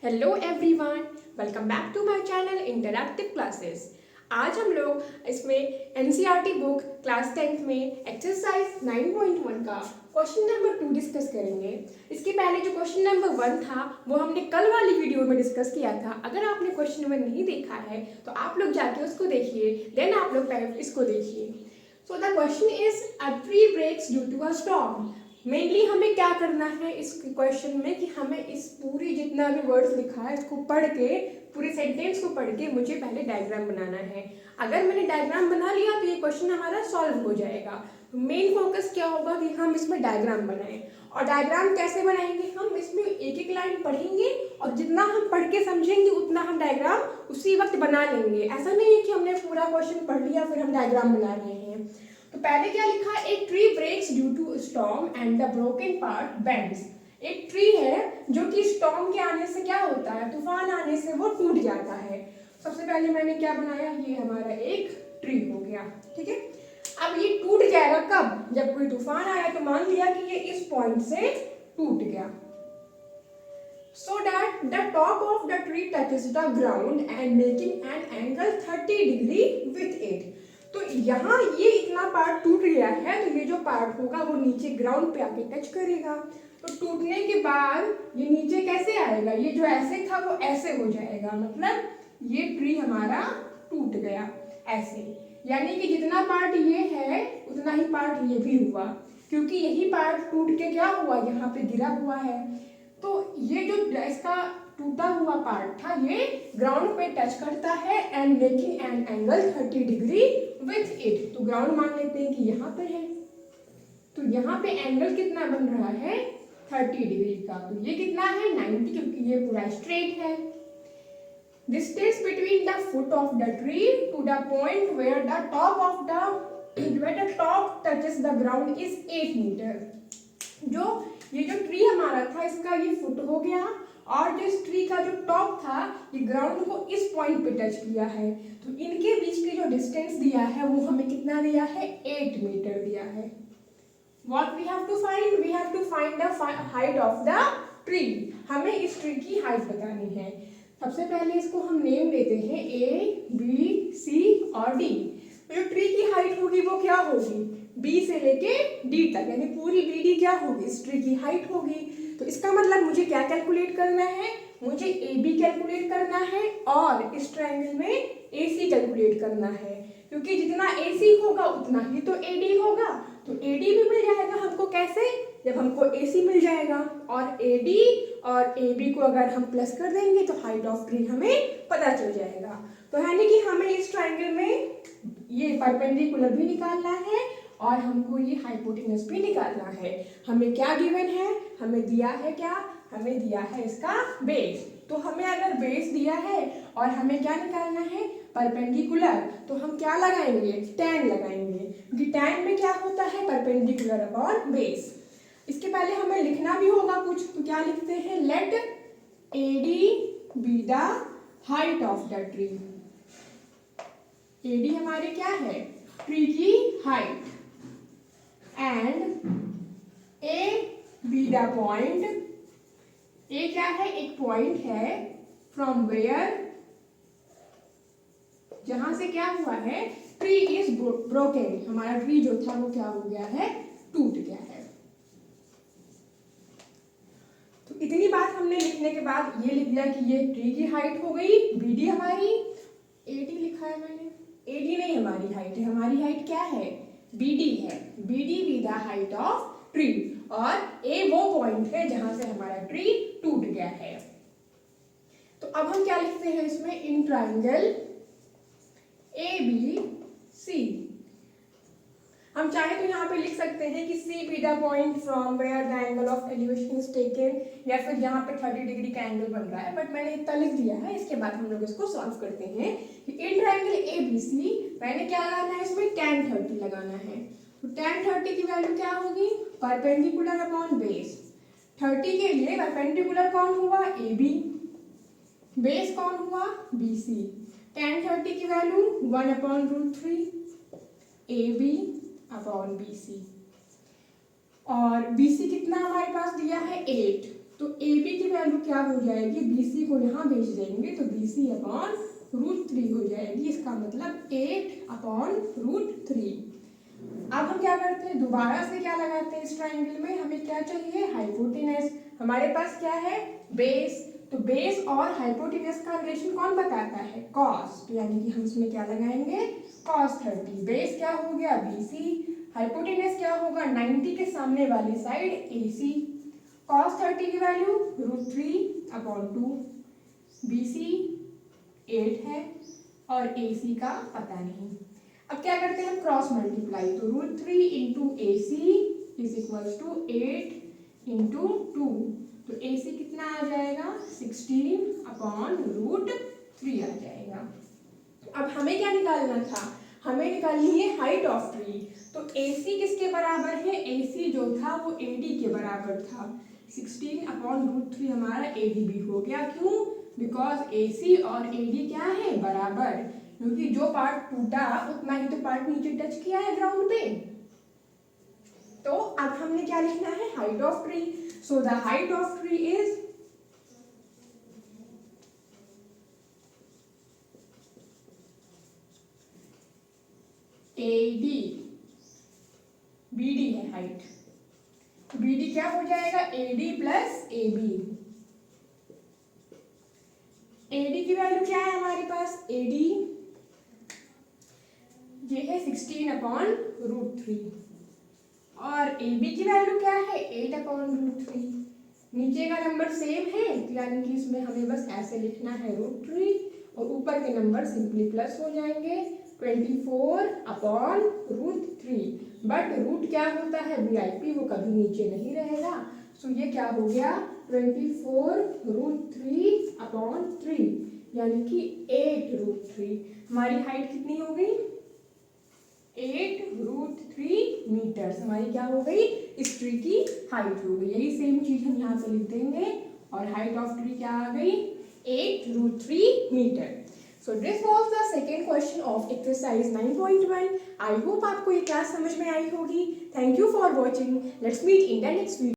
Hello everyone, welcome back to my channel interactive classes. आज हम लोग इसमें एनसीईआरटी बुक क्लास 10th में एक्सरसाइज 9.1 का क्वेश्चन नंबर 2 डिस्कस करेंगे। इसके पहले जो क्वेश्चन नंबर 1 था वो हमने कल वाली वीडियो में डिस्कस किया था। अगर आपने क्वेश्चन नंबर नहीं देखा है तो आप लोग जाके उसको देखिए, देन आप लोग पहले इसको देखिए। So the question is a tree breaks due to a storm. Mainly हमें क्या करना है इस क्वेश्चन में कि हमें इस पूरी जितना भी वर्ड्स लिखा है इसको पढ़ के, पूरे सेंटेंस को पढ़ के मुझे पहले डायग्राम बनाना है। अगर मैंने डायग्राम बना लिया तो ये क्वेश्चन हमारा सॉल्व हो जाएगा। तो मेन फोकस क्या होगा कि हम इसमें डायग्राम बनाएं। और डायग्राम कैसे बनाएंगे? हम इसमें एक एक लाइन पढ़ेंगे और जितना हम पढ़ के समझेंगे उतना हम डायग्राम उसी वक्त बना लेंगे। ऐसा नहीं है कि हमने पूरा क्वेश्चन पढ़ लिया फिर हम डायग्राम बना रहे हैं। तो पहले क्या लिखा है? एक tree breaks due to storm and the broken part bends. एक ट्री है जो कि स्टॉर्म के आने से क्या होता है, तूफान आने से वो टूट जाता है। सबसे पहले मैंने क्या बनाया, ये हमारा एक ट्री हो गया, ठीक है। अब ये टूट जाएगा कब? जब कोई तूफान आया तो मान लिया कि ये इस पॉइंट से टूट गया। So that the top of the tree touches the ground and making an angle 30 degree with it। तो यहाँ ये इतना पार्ट टूट गया है तो ये जो पार्ट होगा वो नीचे ग्राउंड पे आके टच करेगा। तो टूटने के बाद ये नीचे कैसे आएगा? ये जो ऐसे था वो ऐसे हो जाएगा, मतलब ये ट्री हमारा टूट गया ऐसे। यानी कि जितना पार्ट ये है उतना ही पार्ट ये भी हुआ, क्योंकि यही पार्ट टूट के क्या हुआ, यहाँ पे गिरा हुआ है। तो ये जो इसका टूटा हुआ पार्ट था ये ग्राउंड पे टच करता है and making an angle 30 degree with it. तो ग्राउंड मान लेते हैं कि यहाँ पर है, तो यहाँ पे एंगल कितना बन रहा है? 30 डिग्री का। तो ये कितना है? 90, क्योंकि ये पूरा स्ट्रेट है। Distance between the foot of the tree to the point where the top touches the ground is 8 metre. ये जो ट्री हमारा था इसका ये फुट हो गया और जो इस ट्री का जो टॉप था ये ग्राउंड को इस पॉइंट पे टच किया है। तो इनके बीच की जो डिस्टेंस दिया है वो हमें कितना दिया है? 8 मीटर दिया है। What we have to find? We have to find the height of the tree। हमें इस ट्री की हाइट बतानी है। सबसे पहले इसको हम नेम देते हैं A, B, C और D। तो जो ट्री की हाइट होगी वो क्या होगी? B से लेके D तक, यानी पूरी BD क्या होगी? इस ट्री की हाइट होगी। तो इसका मतलब मुझे क्या कैलकुलेट करना है? मुझे AB कैलकुलेट करना है और इस ट्रायंगल में AC कैलकुलेट करना है, क्योंकि जितना AC होगा उतना ही तो AD होगा। तो AD भी मिल जाएगा हमको। कैसे? जब हमको AC मिल जाएगा और AD और AB को अगर हम प्लस कर देंगे तो हाइट ऑफ ट्री हमें पता चल जाएगा। तो है नहीं कि हमें इस ट्रायंगल में ये परपेंडिकुलर भी निकालना है और हमको ये हाइपोटेनस भी निकालना है। हमें क्या गिवन है? हमें दिया है क्या? हमें दिया है इसका बेस। तो हमें अगर बेस दिया है और हमें क्या निकालना है? परपेंडिकुलर। तो हम क्या लगाएंगे? tan लगाएंगे, क्योंकि tan में क्या होता है? Perpendicular upon base. इसके पहले हमें लिखना भी होगा कुछ, तो क्या लिखते हैं? Let AD be the height of the tree. AD हमारे क्या है? ट्री की height. And A be the point. A क्या है? एक पॉइंट है फ्रॉम वेयर, जहां से क्या हुआ है? Tree is broken. हमारा ट्री जो था वो क्या हो गया है? टूट गया है। तो इतनी बात हमने लिखने के बाद ये लिख दिया कि ये ट्री की हाइट हो गई। BD हमारी AD लिखा है मैंने, AD नहीं हमारी हाइट है। हमारी हाइट क्या है? BD है। BD B the height of tree और A वो पॉइंट है जहां से हमारा ट्री टूट गया है। तो अब हम क्या लिखते हैं इसमें? In triangle ABC। हम चाहे तो यहाँ पे लिख सकते हैं कि C be the point from where the angle of elevation is taken, या फिर यहाँ पे 30 डिग्री का एंगल बन रहा है, बट मैंने इतना लिख दिया है। इसके बाद हम लोग इसको सॉल्व करते हैं कि इन ट्राइंगल ABC मैंने क्या लगाना है? इसमें tan 30 लगाना है। तो tan 30 की वैल्यू क्या होगी? Perpendicular upon base. 30 के लिए परपेंडिकुलर कौन हुआ? AB, बेस कौन हुआ? BC। tan 30 की वैल्यू 1/√3 AB अपॉन BC। और BC कितना हमारे पास दिया है? 8। तो ए बी की वैल्यू क्या हो जाएगी, बी सी को यहाँ भेज देंगे तो बी सी अपॉन √3 हो जाएगी, इसका मतलब 8/√3। अब हम क्या करते हैं, दोबारा से क्या लगाते हैं इस ट्राइंगल में, हमें क्या चाहिए, हाइपोटेनस। हमारे पास क्या है, बेस, तो बेस और हाइपोटेनस का रिलेशन कौन बताता है, कॉस, तो यानी कि हम इसमें क्या लगाएंगे, cos 30। बेस क्या हो गया, BC, हाइपोटेनस क्या होगा, 90 के सामने वाली साइड AC। cos 30 की वैल्यू √3/2, BC 8 है और AC का पता नहीं। अब क्या करते हैं हम, क्रॉस मल्टीप्लाई, तो √3 into AC is equal to 8 into 2, तो AC कितना आ जाएगा, 16/√3 आ जाएगा। अब हमें क्या निकालना था, हमें निकालनी है हाइट ऑफ ट्री। तो AC किसके बराबर है, AC जो था वो AD के बराबर था, 16/√3 हमारा AD भी हो गया, क्यों, बिकॉज AC और AD क्या है, बराबर, क्योंकि जो पार्ट टूटा उतना ही तो पार्ट नीचे टच किया है ग्राउंड पे। तो अब हमने क्या लिखना है, height of tree. So the height of tree is AD, BD है हाइट, BD क्या हो जाएगा, AD प्लस AB। AD की वैल्यू क्या है हमारे पास, AD ये है 16/√3 और AB की वैल्यू क्या है, 8/√3। नीचे का नंबर सेम है, यानी कि इसमें हमें बस ऐसे लिखना है √3 और ऊपर के नंबर सिंपली प्लस हो जाएंगे, 24/√3। बट रूट क्या होता है, VIP, वो कभी नीचे नहीं रहेगा, सो ये क्या हो गया, 24√3/3, यानी कि 8√3। हमारी हाइट कितनी हो गई, 8√3 मीटर्स, हमारी क्या हो गई, इस ट्री की हाइट हो गई। यही सेम चीज हम यहाँ पे लिख देंगे और हाइट ऑफ ट्री क्या आ गई, 8√3 metre. So this was the second question of exercise 9.1. I hope आपको ये क्लास समझ में आई होगी। Thank you for watching. Let's meet in the next video.